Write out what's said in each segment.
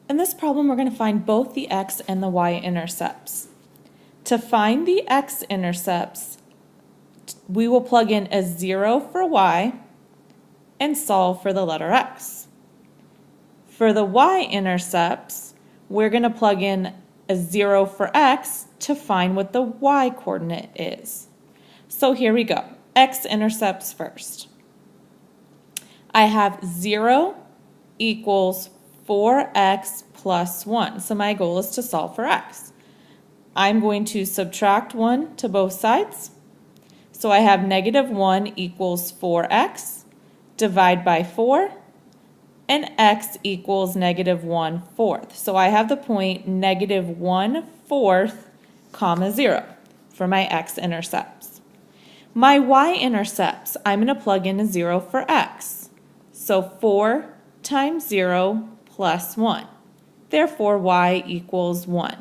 In this problem, we're going to find both the x and the y-intercepts. To find the x-intercepts, we will plug in a 0 for y and solve for the letter x. For the y-intercepts, we're going to plug in a 0 for x to find what the y-coordinate is. So here we go. X-intercepts first. I have 0 equals 4x plus 1. So my goal is to solve for x. I'm going to subtract 1 to both sides. So I have negative 1 equals 4x, divide by 4, and x equals negative 1/4. So I have the point negative 1/4, comma 0 for my x-intercepts. My y-intercepts, I'm going to plug in a 0 for x. So 4 times 0 plus 1. Therefore, y equals 1.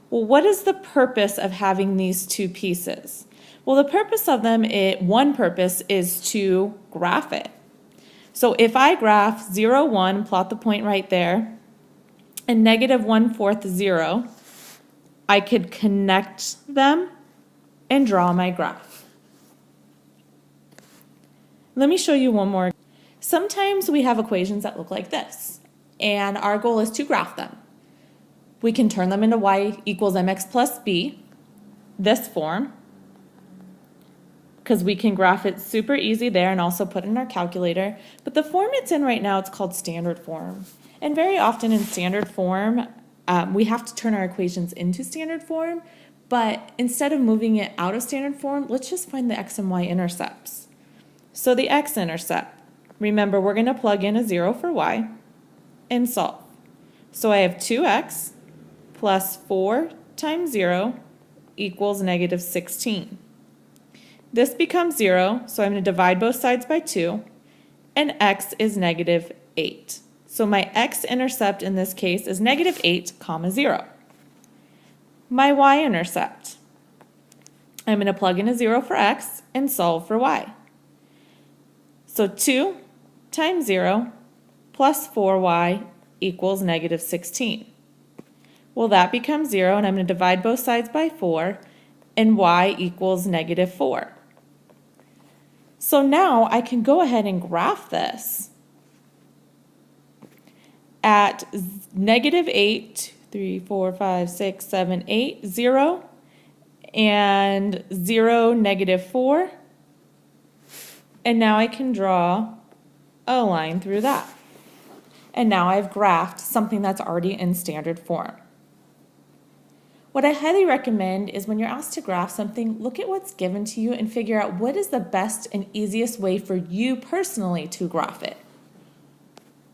Well, what is the purpose of having these two pieces? Well, the purpose of them, one purpose is to graph it. So if I graph 0, 1, plot the point right there, and negative 1/4, 0, I could connect them and draw my graph. Let me show you one more. Sometimes we have equations that look like this, and our goal is to graph them. We can turn them into y equals mx plus b, this form, because we can graph it super easy there and also put it in our calculator. But the form it's in right now, it's called standard form. And very often in standard form, we have to turn our equations into standard form, but instead of moving it out of standard form, let's just find the x and y intercepts. So the x-intercept, remember we're going to plug in a 0 for y and solve. So I have 2x plus 4 times 0 equals negative 16. This becomes 0, so I'm going to divide both sides by 2, and x is negative 8. So my x-intercept in this case is negative 8, comma 0. My y-intercept, I'm going to plug in a 0 for x and solve for y. So 2 times 0 plus 4y equals negative 16. Well, that becomes 0, and I'm going to divide both sides by 4, and y equals negative 4. So now I can go ahead and graph this at negative 8, 3, 4, 5, 6, 7, 8, 0, and 0, negative 4. And now I can draw a line through that. And now I've graphed something that's already in standard form. What I highly recommend is when you're asked to graph something, look at what's given to you and figure out what is the best and easiest way for you personally to graph it.